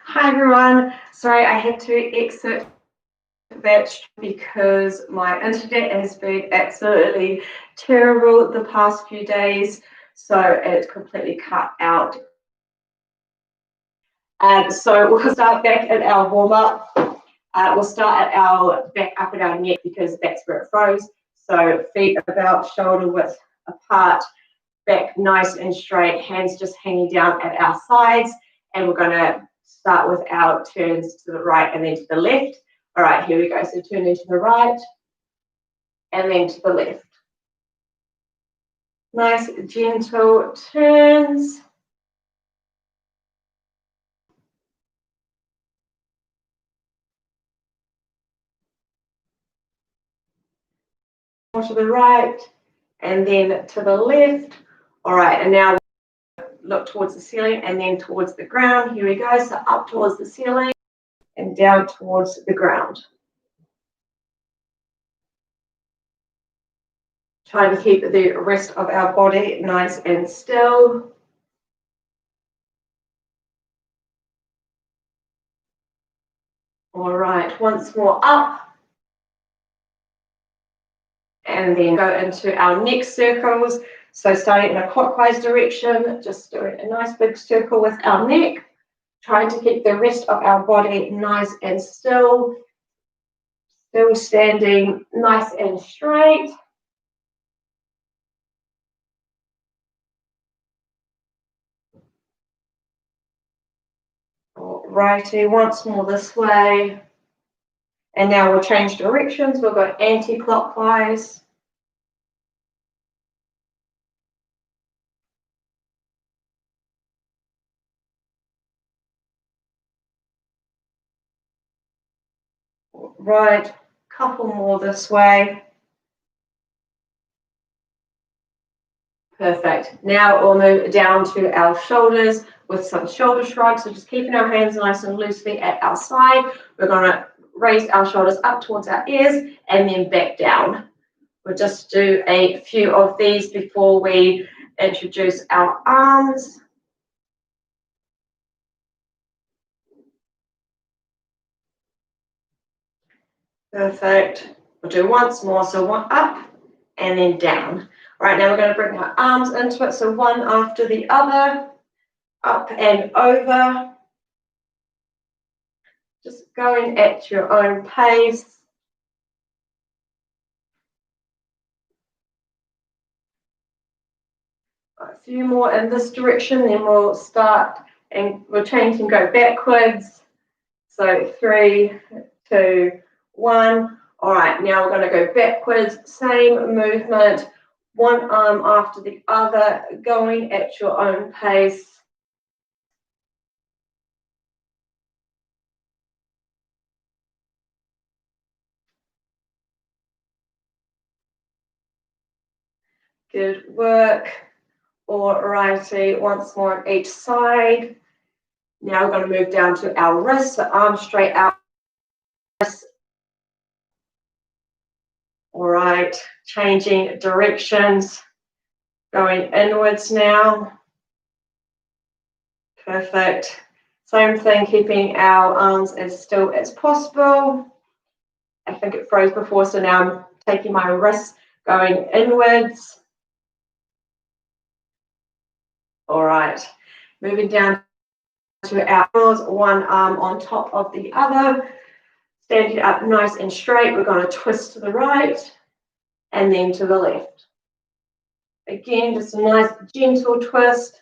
Hi everyone. Sorry, I had to exit that because my internet has been absolutely terrible the past few days, so it completely cut out. So we'll start back at our warm up. We'll start at our back up at our neck because that's where it froze. So feet about shoulder width apart, back nice and straight, hands just hanging down at our sides, and we're going to start with our turns to the right and then to the left. All right, here we go. So turning to the right and then to the left. Nice, gentle turns. To the right and then to the left. All right, and now look towards the ceiling and then towards the ground. Here we go. So up towards the ceiling and down towards the ground. Trying to keep the rest of our body nice and still. All right, once more up. And then go into our neck circles. So starting in a clockwise direction, just doing a nice big circle with our neck, trying to keep the rest of our body nice and still standing nice and straight. Righty, once more this way. And now we'll change directions. We'll go anti-clockwise. Right, couple more this way. Perfect. Now we'll move down to our shoulders with some shoulder shrugs. So just keeping our hands nice and loosely at our side. We're going to raise our shoulders up towards our ears and then back down. We'll just do a few of these before we introduce our arms. Perfect. We'll do once more. So one up and then down. All right, now we're going to bring our arms into it. So one after the other, up and over. Just going at your own pace. A few more in this direction, then we'll start and we'll change and go backwards. So 3, 2, 1. All right, now we're going to go backwards, same movement, one arm after the other, going at your own pace. Good work. All righty, once more on each side. Now we're going to move down to our wrists, so arms straight out. All right, changing directions, going inwards now. Perfect. Same thing, keeping our arms as still as possible. I think it froze before, so now I'm taking my wrists, going inwards. All right, moving down to our arms, one arm on top of the other. Standing up nice and straight, we're going to twist to the right and then to the left. Again, just a nice gentle twist.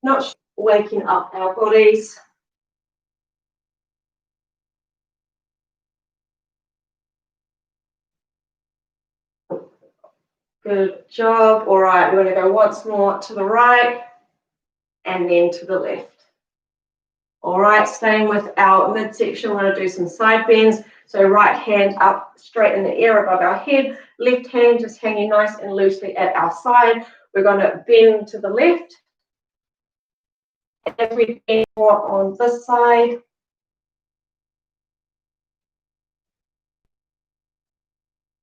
Not waking up our bodies. Good job. All right, we're going to go once more to the right and then to the left. All right, staying with our midsection, we're going to do some side bends. So right hand up straight in the air above our head, left hand just hanging nice and loosely at our side. We're going to bend to the left. As we bend more on this side.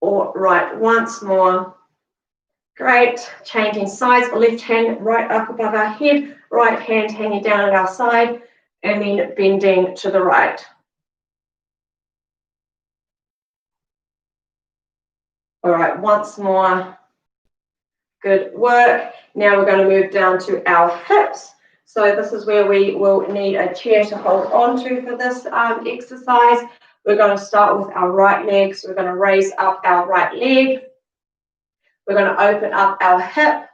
All right, once more. Great. Changing sides, left hand right up above our head, right hand hanging down at our side, and then bending to the right. All right, once more. Good work. Now we're going to move down to our hips. So this is where we will need a chair to hold on to for this exercise. We're going to start with our right leg. So we're going to raise up our right leg. We're going to open up our hip.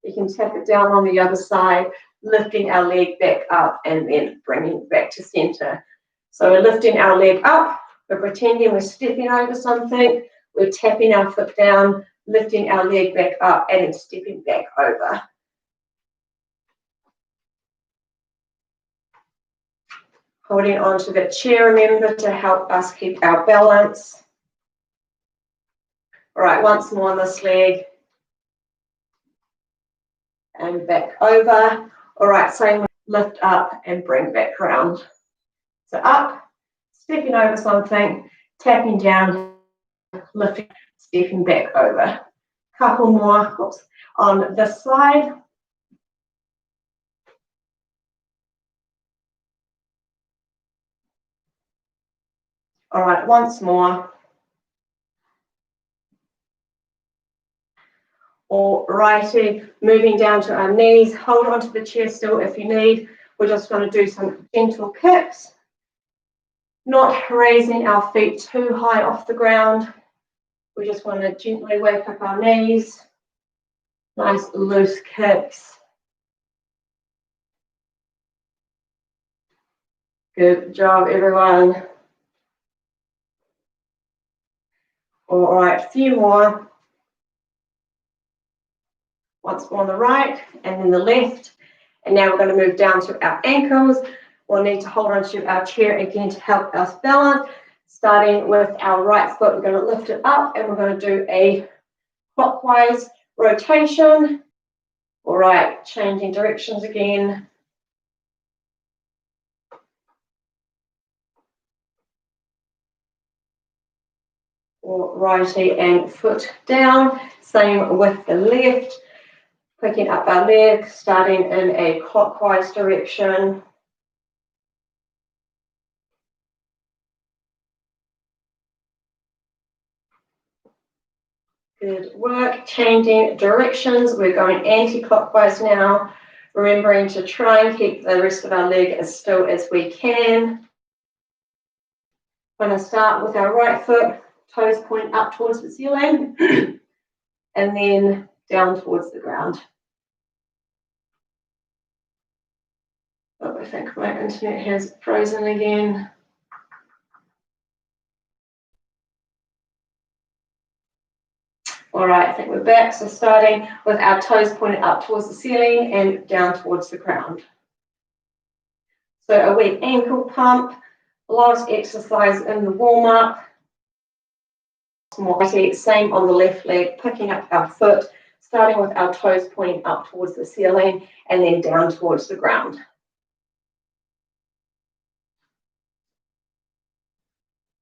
You can tap it down on the other side, lifting our leg back up and then bringing it back to center. So we're lifting our leg up. We're pretending we're stepping over something. We're tapping our foot down, lifting our leg back up and then stepping back over. Holding onto the chair, remember, to help us keep our balance. All right, once more on this leg. And back over. All right, same, lift up and bring back around. So up, stepping over something, tapping down, lifting, stepping back over. Couple more on this side. All right, once more. All righty, moving down to our knees. Hold onto the chair still if you need. We're just going to do some gentle kicks. Not raising our feet too high off the ground. We just want to gently wake up our knees. Nice loose kicks. Good job, everyone. All right, a few more. Once more on the right and then the left. And now we're going to move down to our ankles. We'll need to hold onto our chair again to help us balance. Starting with our right foot, we're going to lift it up and we're going to do a clockwise rotation. All right, changing directions again. All righty, and foot down. Same with the left. Picking up our leg, starting in a clockwise direction. Good work. Changing directions. We're going anti-clockwise now. Remembering to try and keep the rest of our leg as still as we can. We're going to start with our right foot, toes point up towards the ceiling, and then down towards the ground. Oh, I think my internet has frozen again. All right, I think we're back. So starting with our toes pointed up towards the ceiling and down towards the ground. So a weak ankle pump, a lot of exercise in the warm-up. Same on the left leg, picking up our foot, starting with our toes pointing up towards the ceiling and then down towards the ground.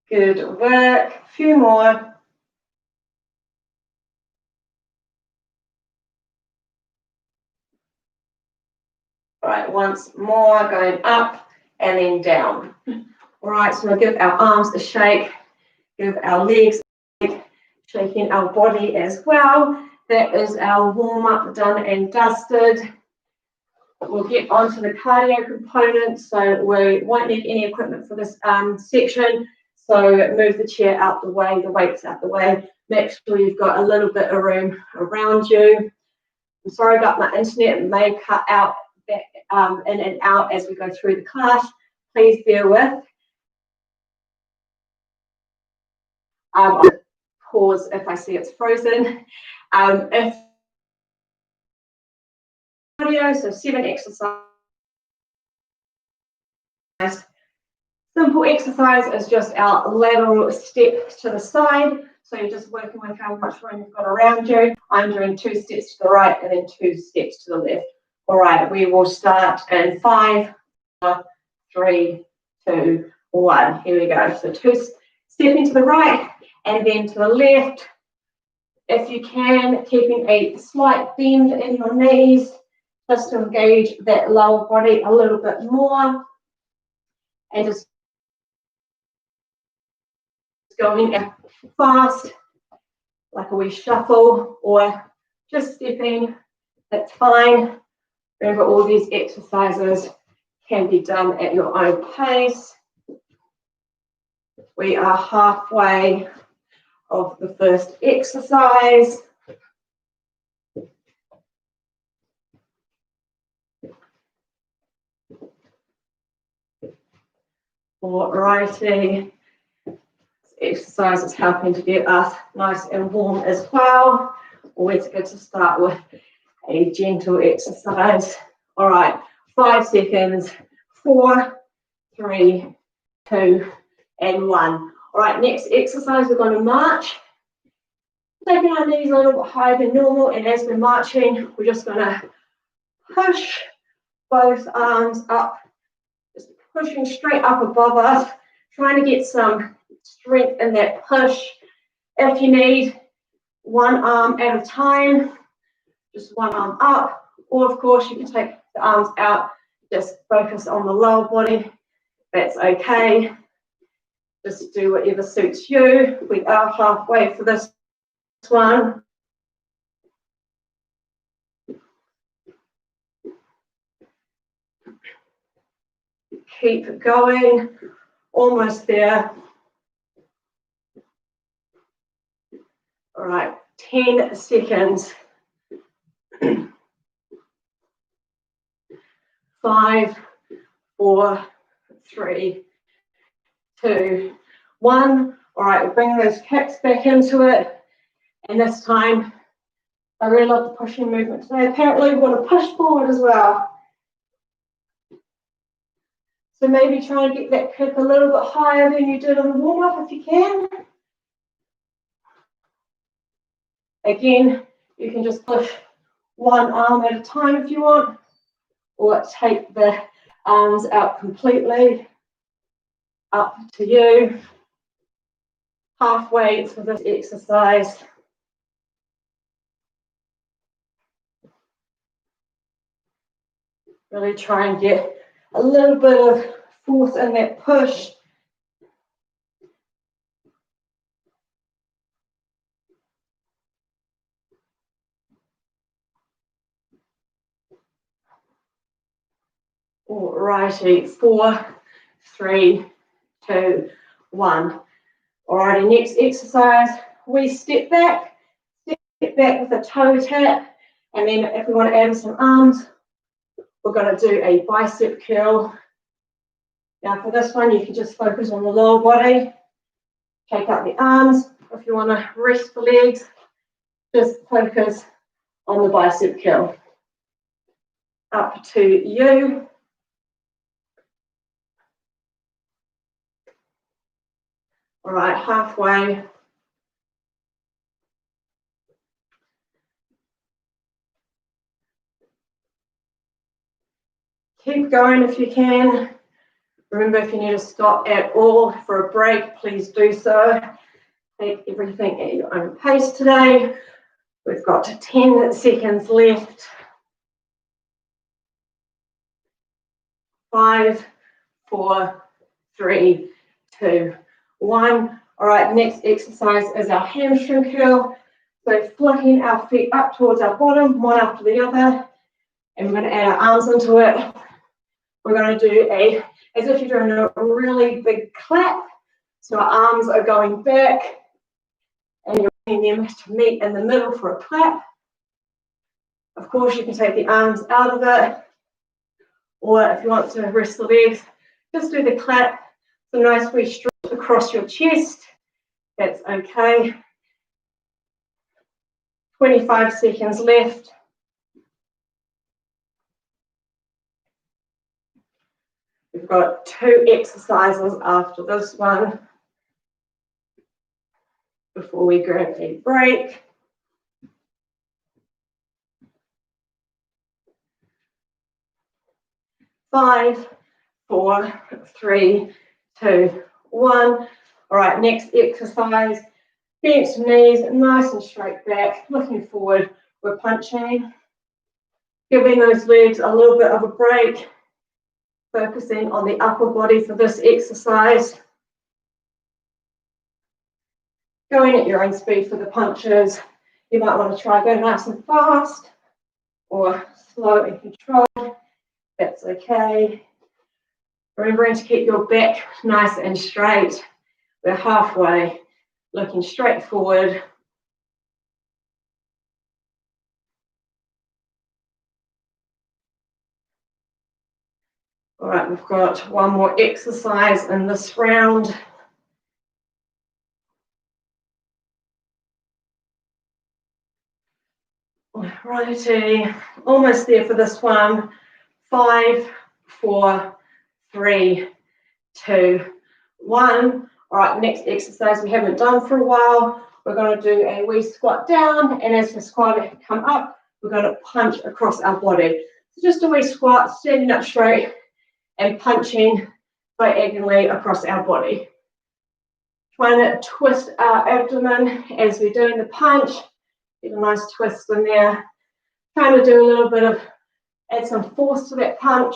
Good work. A few more. All right, once more, going up and then down. All right, so we'll give our arms a shake, give our legs a shake, shaking our body as well. That is our warm-up done and dusted. We'll get onto the cardio component, so we won't need any equipment for this section. So move the chair out the way, the weights out the way. Make sure you've got a little bit of room around you. I'm sorry about my internet, it may cut out back in and out as we go through the class. Please bear with. I'll pause if I see it's frozen. If audio, so 7 exercises. Simple exercise is just our lateral step to the side. So you're just working with how much room you've got around you. I'm doing 2 steps to the right and then 2 steps to the left. All right, we will start in 5, 4, 3, 2, 1. Here we go. So 2 stepping to the right and then to the left. If you can, keeping a slight bend in your knees, just to engage that lower body a little bit more. And just going fast, like a wee shuffle, or just stepping, that's fine. Remember, all these exercises can be done at your own pace. We are halfway of the first exercise. Alrighty. This exercise is helping to get us nice and warm as well. Always good to start with a gentle exercise. All right, 5 seconds. 4, 3, 2, and 1. All right, next exercise, we're going to march. Taking our knees a little bit higher than normal, and as we're marching, we're just going to push both arms up, just pushing straight up above us, trying to get some strength in that push. If you need, one arm at a time, just one arm up, or of course you can take the arms out, just focus on the lower body. That's okay. Just do whatever suits you. We are halfway for this one. Keep going. Almost there. All right, 10 seconds. 5, 4, 3, 2, 1. All right, we're bringing those kicks back into it. And this time, I really love the pushing movement today. Apparently, we want to push forward as well. So maybe try and get that kick a little bit higher than you did on the warm-up if you can. Again, you can just push one arm at a time if you want, or take the arms out completely. Up to you. Halfway for this exercise. Really try and get a little bit of force in that push. Alrighty, 4, 3, 2, 1. Alrighty, next exercise, we step back with a toe tap, and then if we want to add some arms, we're going to do a bicep curl. Now for this one, you can just focus on the lower body, take out the arms. If you want to rest the legs, just focus on the bicep curl. Up to you. All right, halfway. Keep going if you can. Remember, if you need to stop at all for a break, please do so. Take everything at your own pace today. We've got 10 seconds left. 5, 4, 3, 2, 1. All right, next exercise is our hamstring curl. So flicking our feet up towards our bottom, one after the other. And we're going to add our arms into it. We're going to do as if you're doing a really big clap. So our arms are going back and you're bringing them to meet in the middle for a clap. Of course, you can take the arms out of it. Or if you want to rest the legs, just do the clap. It's a nice wee stretch across your chest. That's okay. 25 seconds left. We've got 2 exercises after this one before we grab a break. Five, 4, 3, 2, 1. All right, next exercise Bent knees, nice and straight back, looking forward. We're punching, giving those legs a little bit of a break, focusing on the upper body for this exercise. Going at your own speed for the punches. You might want to try go nice and fast or slow and controlled. That's okay. Remembering to keep your back nice and straight. We're halfway, looking straight forward. All right, we've got one more exercise in this round. Righty, almost there for this one. 5, 4, 3, 2, 1. All right, next exercise we haven't done for a while. We're going to do a wee squat down, and as the squat come up, we're going to punch across our body. So just a wee squat, standing up straight and punching diagonally across our body. Trying to twist our abdomen as we're doing the punch. Get a nice twist in there. Trying to do a little bit of, add some force to that punch.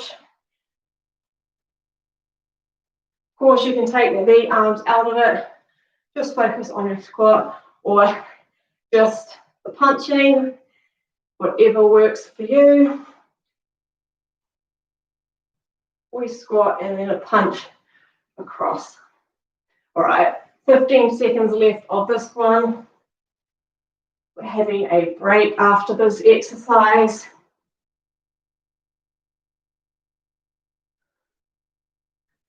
Of course, you can take the arms out of it. Just focus on your squat or just the punching, whatever works for you. We squat and then a punch across. All right, 15 seconds left of this one. We're having a break after this exercise.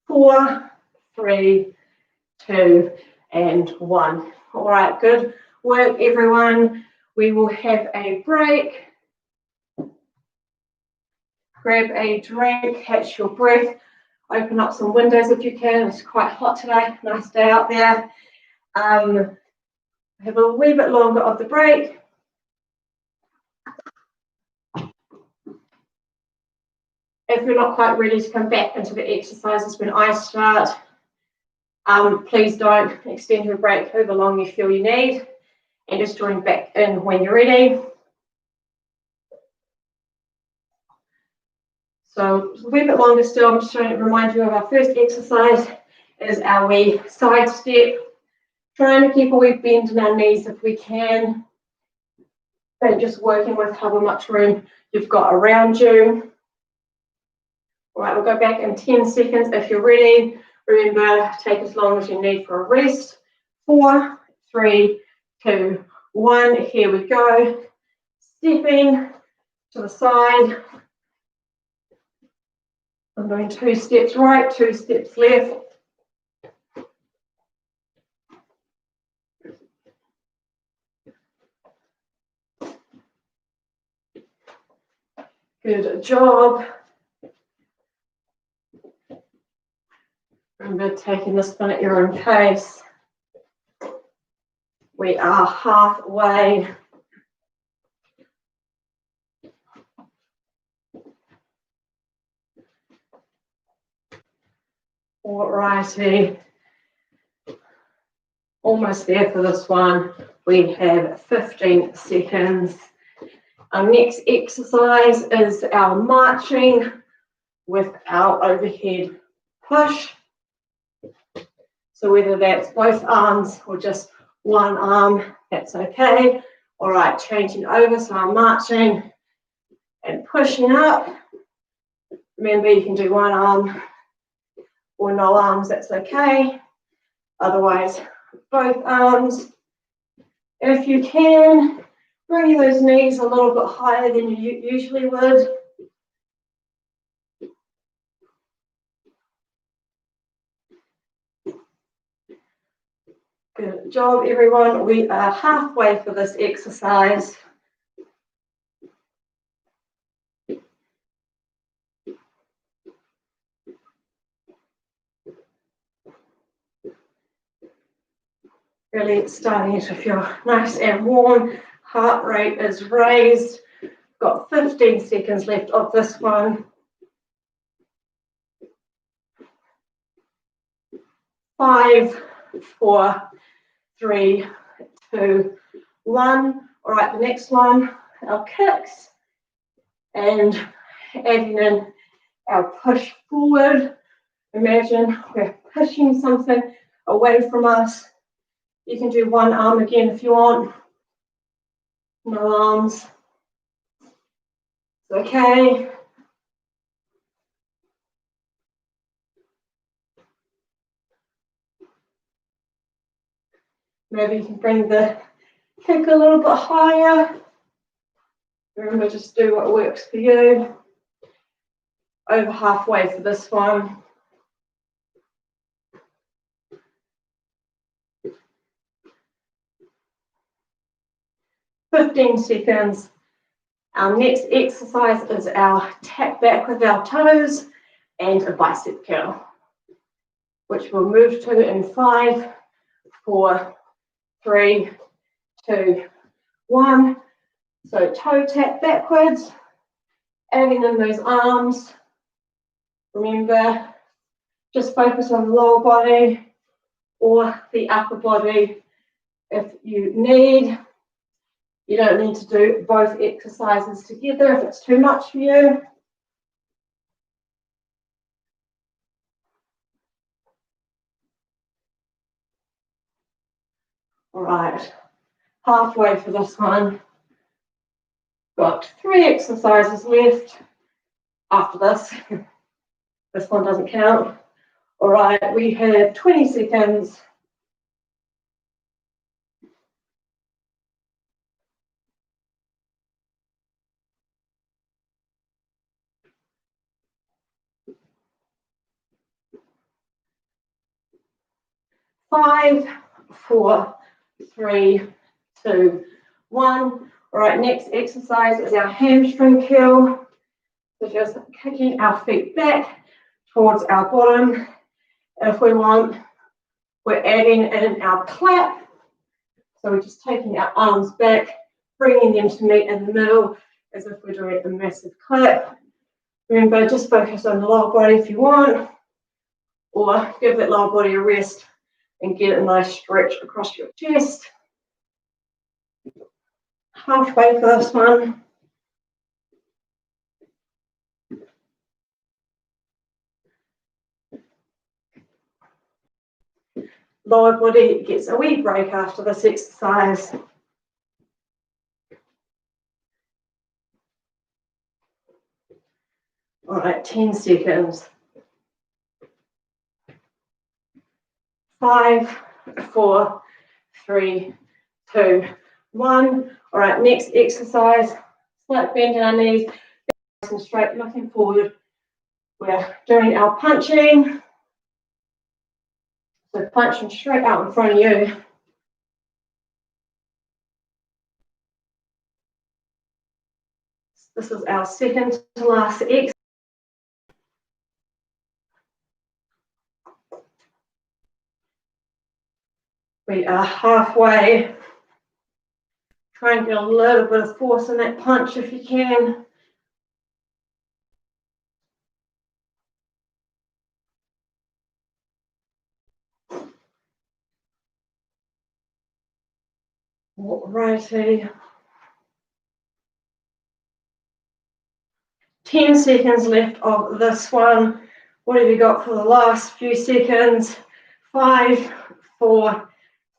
4, 3, 2, and 1. All right, good work, everyone. We will have a break. Grab a drink, catch your breath. Open up some windows if you can. It's quite hot today. Nice day out there. Have a wee bit longer of the break. If you're not quite ready to come back into the exercises when I start, please don't extend your break however long you feel you need, and just join back in when you're ready. So a wee bit longer still. I'm just trying to remind you of our first exercise is our wee side step. Trying to keep a wee bend in our knees if we can. And just working with however much room you've got around you. All right, we'll go back in 10 seconds if you're ready. Remember, take as long as you need for a rest. 4, 3, 2, 1. Here we go. Stepping to the side. I'm doing 2 steps right, 2 steps left. Good job. Remember, taking this one at your own pace. We are halfway. Alrighty. Almost there for this one. We have 15 seconds. Our next exercise is our marching with our overhead push. So whether that's both arms or just one arm, that's okay. All right, changing over, so I'm marching and pushing up. Remember, you can do one arm or no arms, that's okay. Otherwise, both arms. If you can, bring those knees a little bit higher than you usually would. Good job, everyone. We are halfway for this exercise. Really starting to feel nice and warm. Heart rate is raised. Got 15 seconds left of this one. 5, 4, 3, 2, 1. All right, the next one, our kicks, and adding in our push forward. Imagine we're pushing something away from us. You can do one arm again if you want. No arms. It's okay. Maybe you can bring the kick a little bit higher. Remember, just do what works for you. Over halfway for this one. "15 seconds. Our next exercise is our tap back with our toes and a bicep curl, which we'll move to in 5, 4, 3, 2, 1. So toe tap backwards, adding in those arms. Remember, just focus on the lower body or the upper body if you need. You don't need to do both exercises together if it's too much for you. All right, halfway for this one. Got 3 exercises left after this. This one doesn't count. All right, we have 20 seconds. Five, 4, 3, 2, 1. All right, next exercise is our hamstring curl. So just kicking our feet back towards our bottom. And if we want, we're adding in our clap. So we're just taking our arms back, bringing them to meet in the middle as if we're doing a massive clap. Remember, just focus on the lower body if you want, or give that lower body a rest and get a nice stretch across your chest. Halfway for this one. Lower body gets a wee break after this exercise. All right, 10 seconds. 5, 4, 3, 2, 1. All right, next exercise. Slight bend in our knees, nice and straight, looking forward. We're doing our punching. So punching straight out in front of you. This is our second to last exercise. We are halfway. Try and get a little bit of force in that punch if you can. Alrighty. 10 seconds left of this one. What have you got for the last few seconds? 5, 4,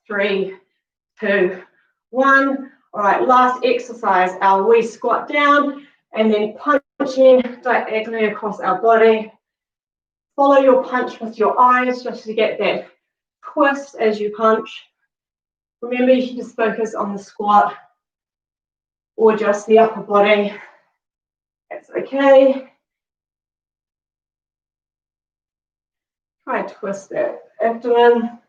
3, 2, 1. All right, last exercise, our wee squat down and then punching diagonally across our body. Follow your punch with your eyes just to get that twist as you punch. Remember, you can just focus on the squat or just the upper body. That's okay. Try and twist that abdomen.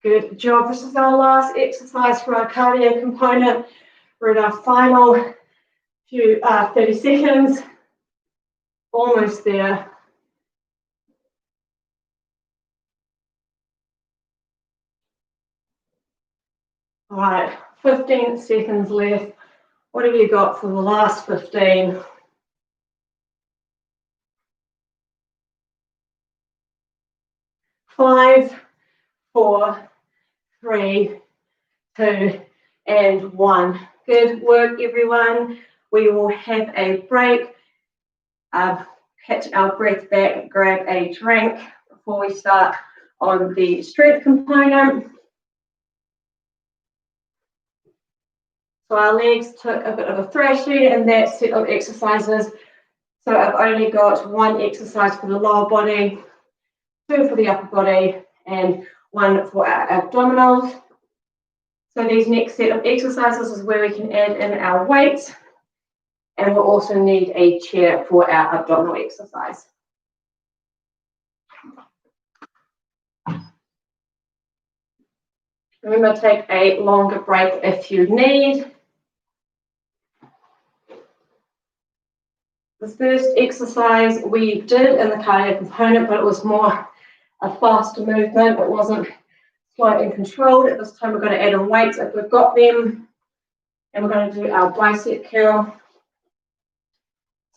Good job. This is our last exercise for our cardio component. We're in our final few 30 seconds. Almost there. All right, 15 seconds left. What have you got for the last 15? 5, 4, 3, 2, and 1. Good work, everyone. We will have a break, catch our breath back, grab a drink before we start on the strength component. So our legs took a bit of a thrashing in that set of exercises. So I've only got 1 exercise for the lower body, 2 for the upper body, and 1 for our abdominals. So these next set of exercises is where we can add in our weights, and we'll also need a chair for our abdominal exercise. Remember, take a longer break if you need. The first exercise we did in the cardio component, but it was more a faster movement. It wasn't slow and controlled. At this time, we're going to add in weights if we've got them. And we're going to do our bicep curl.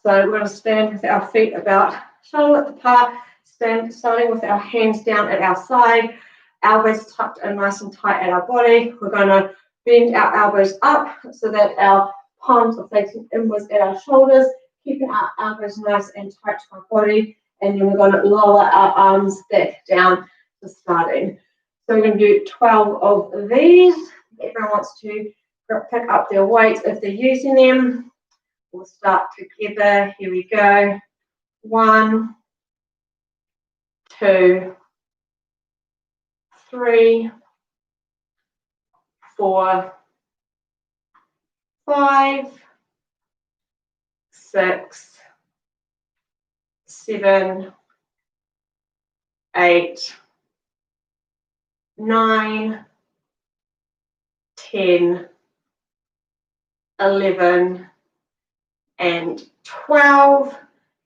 So we're going to stand with our feet about shoulder width apart, starting with our hands down at our side, elbows tucked in nice and tight at our body. We're going to bend our elbows up so that our palms are facing inwards at our shoulders, keeping our elbows nice and tight to our body. And then we're going to lower our arms back down to starting. So we're going to do 12 of these. Everyone wants to pick up their weights if they're using them. We'll start together. Here we go. 1, 2, 3, 4, 5, 6, 7, 8, 9, 10, 11, and 12.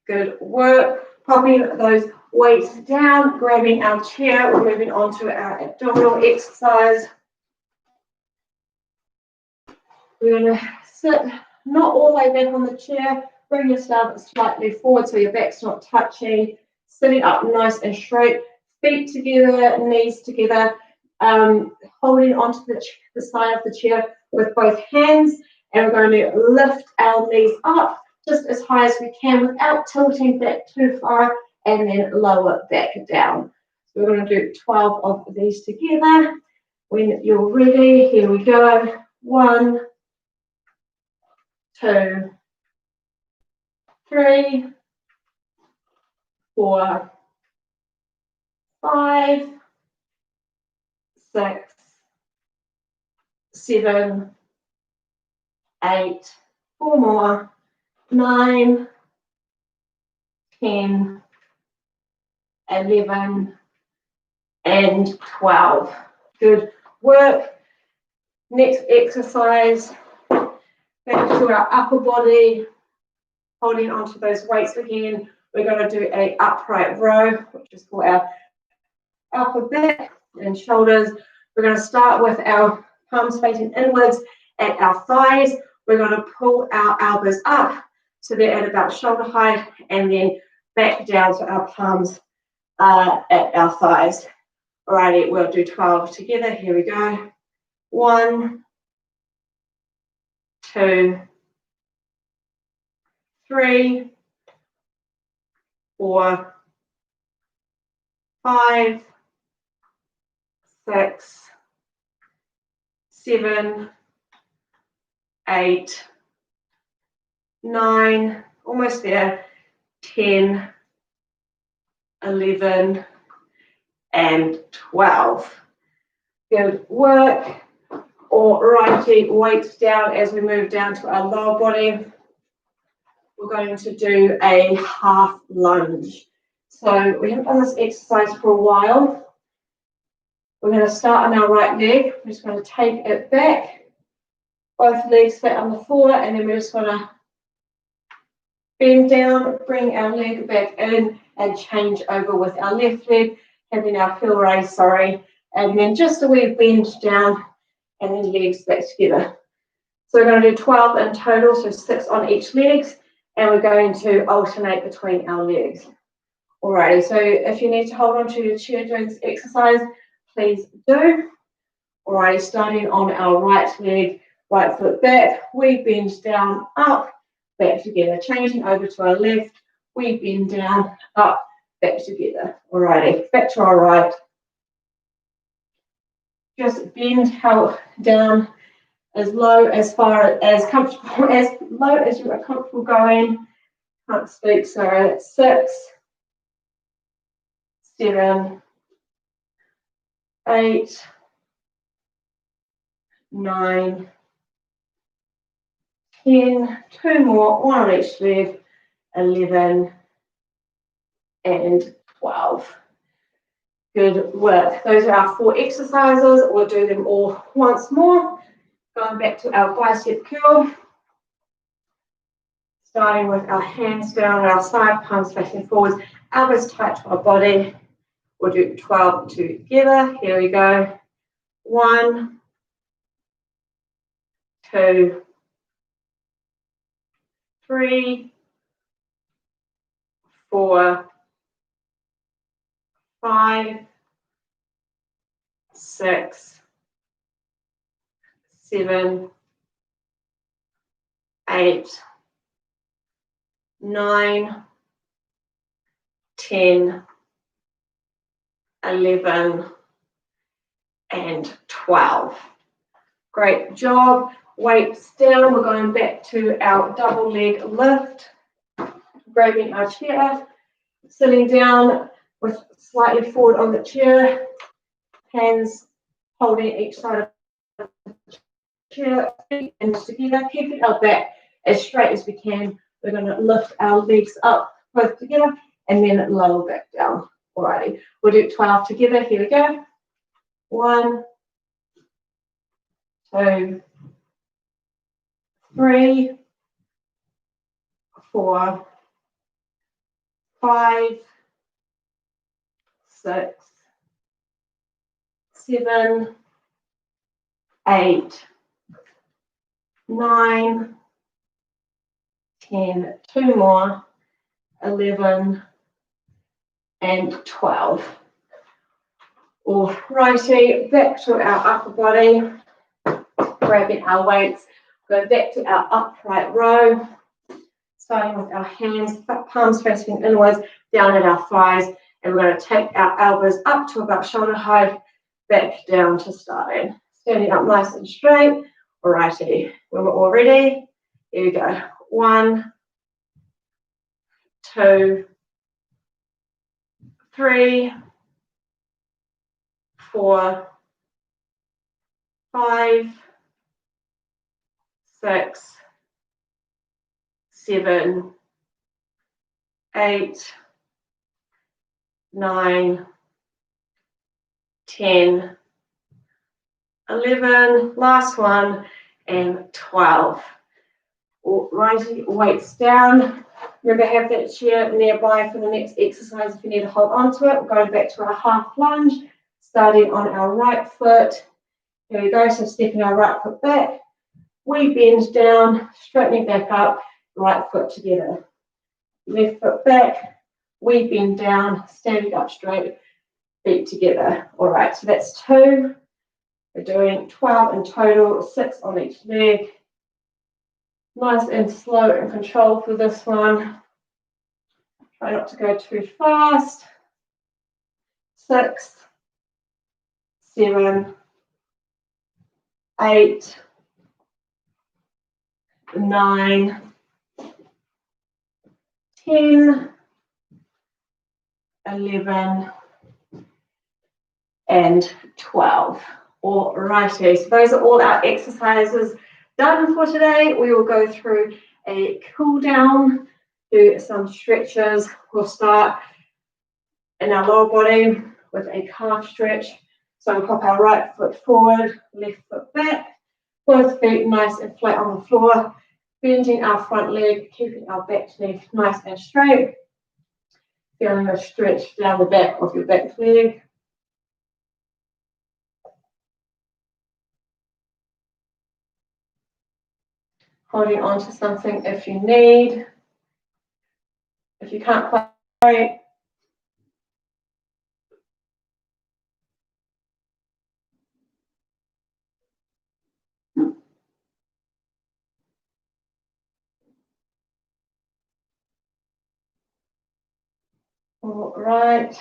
Good work. Popping those weights down, grabbing our chair. We're moving on to our abdominal exercise. We're going to sit not all the way back on the chair. Bring yourself slightly forward so your back's not touching. Sitting up nice and straight. Feet together, knees together. Holding onto the side of the chair with both hands. And we're going to lift our knees up just as high as we can without tilting back too far, and then lower back down. So we're going to do 12 of these together. When you're ready, here we go. 1, 2, 3, 4, 5, 6, 7, 8, 4 more, 9, 10, 11, and 12. Good work. Next exercise, back to our upper body, holding onto those weights again. We're going to do an upright row, which is for our upper back and shoulders. We're going to start with our palms facing inwards at our thighs. We're going to pull our elbows up so they're at about shoulder height, and then back down so our palms are at our thighs. Alrighty, we'll do 12 together. Here we go. 1, 2, 3, 4, 5, 6, 7, 8, 9, almost there, 10, 11, and 12. Good work. Alrighty, weights down as we move down to our lower body. We're going to do a half lunge. So we haven't done this exercise for a while. We're going to start on our right leg. We're just going to take it back. Both legs flat on the floor, and then we're just going to bend down, bring our leg back in, and change over with our left leg, having our heel raise, and then just a wee bend down, and then legs back together. So we're going to do 12 in total, so 6 on each leg, and we're going to alternate between our legs. Alrighty, so if you need to hold on to your chair during this exercise, please do. Alright, starting on our right leg, right foot back, we bend down, up, back together. Changing over to our left, we bend down, up, back together. Alrighty, back to our right. Just bend down as low, as far as comfortable, as low as you are comfortable going. Can't speak, sorry. 6, 7, 8, 9, 10, 2 more, 1 on each leg, 11, and 12. Good work. Those are our 4 exercises. We'll do them all once more. Going back to our bicep curl. Starting with our hands down at our side, palms facing forwards, elbows tight to our body. We'll do 12 together. Here we go. 1, 2, 3, 4, 5, 6, 7, 8, 9, 10, 11, and 12. Great job. Weights down. We're going back to our double leg lift. Grabbing our chair, sitting down with slightly forward on the chair, hands holding each side of the chair, feet and together, keeping our back as straight as we can. We're going to lift our legs up both together and then lower back down. Alrighty, we'll do 12 together. Here we go. 1, 2, 3, 4, 5, 6, 7, 8, 9, 10, 2 more, 11, and 12. Alrighty, back to our upper body, grabbing our weights, go back to our upright row, starting with our hands, palms facing inwards, down at our thighs, and we're going to take our elbows up to about shoulder height, back down to starting. Standing up nice and straight. Alrighty, when we're all ready, here we go. 1, 2, 3, 4, 5, 6, 7, 8, 9, 10, 11, last one, and 12. Righty, weights down. Remember, have that chair nearby for the next exercise if you need to hold on to it. We're going back to our half lunge, starting on our right foot. Here we go, so stepping our right foot back. We bend down, straightening back up, right foot together. Left foot back, we bend down, standing up straight, feet together. All right, so that's 2. We're doing 12 in total, 6 on each leg. Nice and slow and controlled for this one. Try not to go too fast. 6, 7, 8, 9, 10, 11, and 12. All righty, so those are all our exercises done for today. We will go through a cool down, do some stretches. We'll start in our lower body with a calf stretch. So we'll pop our right foot forward, left foot back, both feet nice and flat on the floor, bending our front leg, keeping our back leg nice and straight. Feeling a stretch down the back of your back leg. Holding on to something if you need. If you can't quite, All right.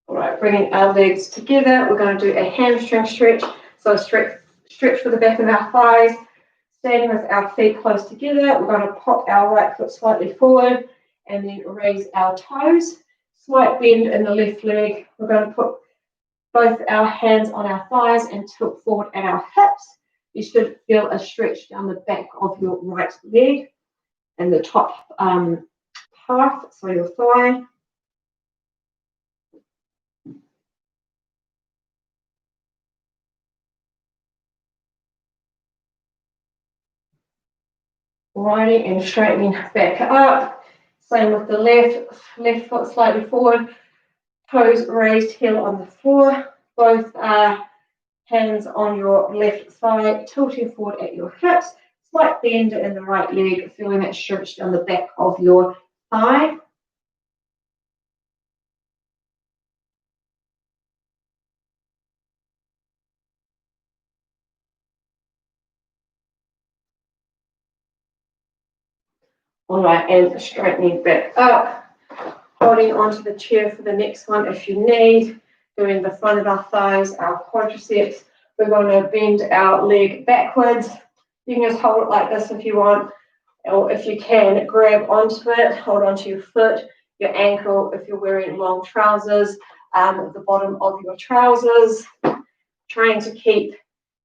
All right, bringing our legs together. We're going to do a hamstring stretch. So stretch for the back of our thighs. Standing with our feet close together, we're going to pop our right foot slightly forward and then raise our toes. Slight bend in the left leg. We're going to put both our hands on our thighs and tilt forward at our hips. You should feel a stretch down the back of your right leg and the top half, so your thigh. Righty, and straightening back up. Same with the left foot slightly forward, toes raised, heel on the floor. Both hands on your left thigh, tilting forward at your hips. Slight bend in the right leg, feeling that stretch down the back of your thigh. All right, and straightening back up, holding onto the chair for the next one if you need. Doing the front of our thighs, our quadriceps. We're going to bend our leg backwards. You can just hold it like this if you want, or if you can, grab onto it, hold onto your foot, your ankle if you're wearing long trousers, the bottom of your trousers, trying to keep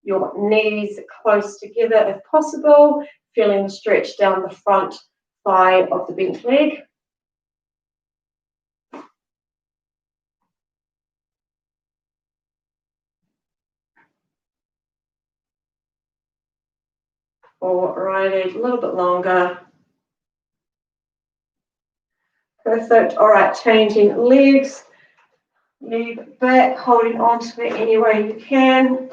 your knees close together if possible, feeling the stretch down the front thigh of the bent leg. Alrighty, a little bit longer. Perfect. All right, changing legs. Leg back, holding on to it any way you can.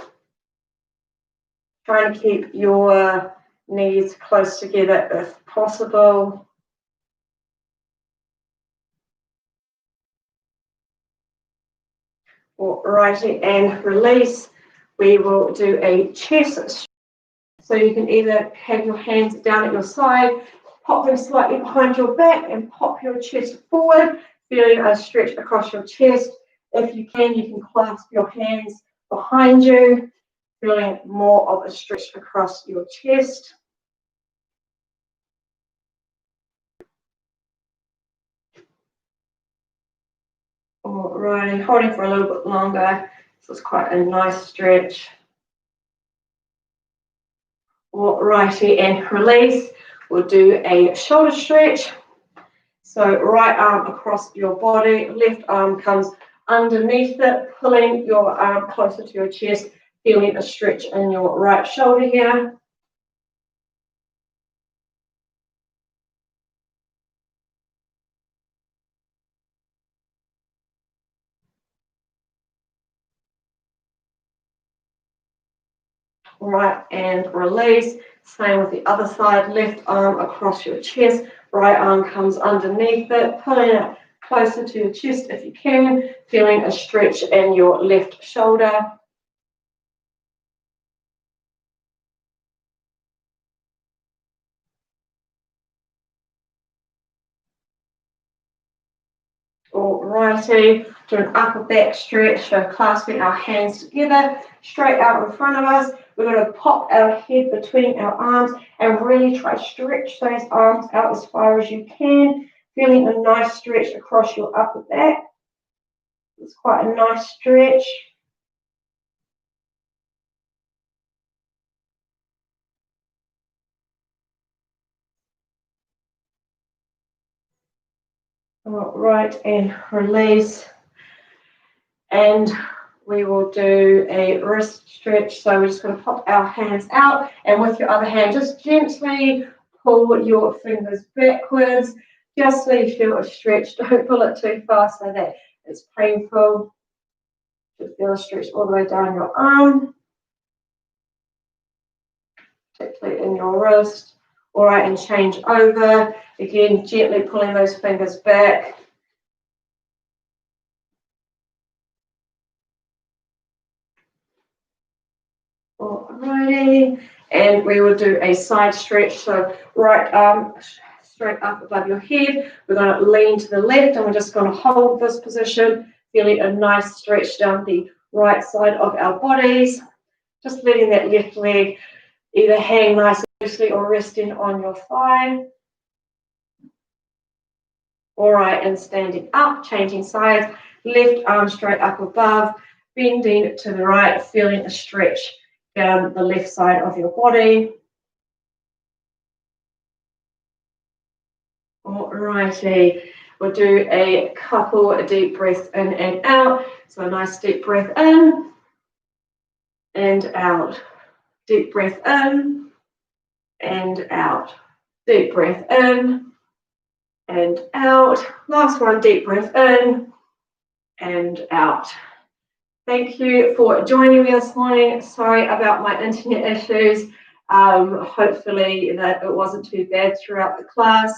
Trying to keep your knees close together if possible. Alrighty, and release. We will do a chest. So you can either have your hands down at your side, pop them slightly behind your back and pop your chest forward, feeling a stretch across your chest. If you can clasp your hands behind you, feeling more of a stretch across your chest. Alrighty, holding for a little bit longer. So it's quite a nice stretch. Alrighty, and release. We'll do a shoulder stretch. So right arm across your body, left arm comes underneath it, pulling your arm closer to your chest, feeling a stretch in your right shoulder here. Right, and release. Same with the other side, left arm across your chest, right arm comes underneath it, pulling it closer to your chest if you can, feeling a stretch in your left shoulder. Alrighty, do an upper back stretch, so clasping our hands together, straight out in front of us. We're going to pop our head between our arms and really try to stretch those arms out as far as you can, feeling a nice stretch across your upper back. It's quite a nice stretch. Right, and release. And we will do a wrist stretch. So we're just going to pop our hands out, and with your other hand, just gently pull your fingers backwards, just so you feel a stretch. Don't pull it too fast so that it's painful. Just feel a stretch all the way down your arm, particularly in your wrist. All right, and change over. Again, gently pulling those fingers back. Alrighty, and we will do a side stretch. So right arm straight up above your head. We're going to lean to the left and we're just going to hold this position, feeling a nice stretch down the right side of our bodies. Just letting that left leg either hang nice and loosely or resting on your thigh. All right, and standing up, changing sides, left arm straight up above, bending to the right, feeling a stretch down the left side of your body. All righty, we'll do a couple of deep breaths in and out. So a nice deep breath in and out. Deep breath in and out. Deep breath in and out. Last one, deep breath in and out. Thank you for joining me this morning. Sorry about my internet issues. Hopefully that it wasn't too bad throughout the class.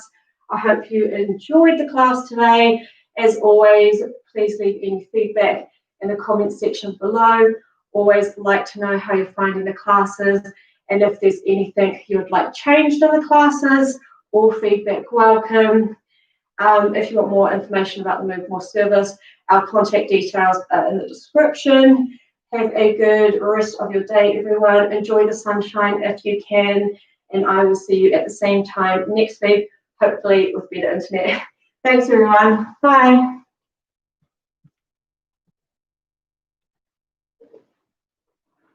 I hope you enjoyed the class today. As always, please leave any feedback in the comments section below. Always like to know how you're finding the classes and if there's anything you would like changed in the classes. All feedback welcome. If you want more information about the Move More service, our contact details are in the description. Have a good rest of your day, everyone. Enjoy the sunshine if you can, and I will see you at the same time next week, hopefully with better internet. Thanks, everyone. Bye.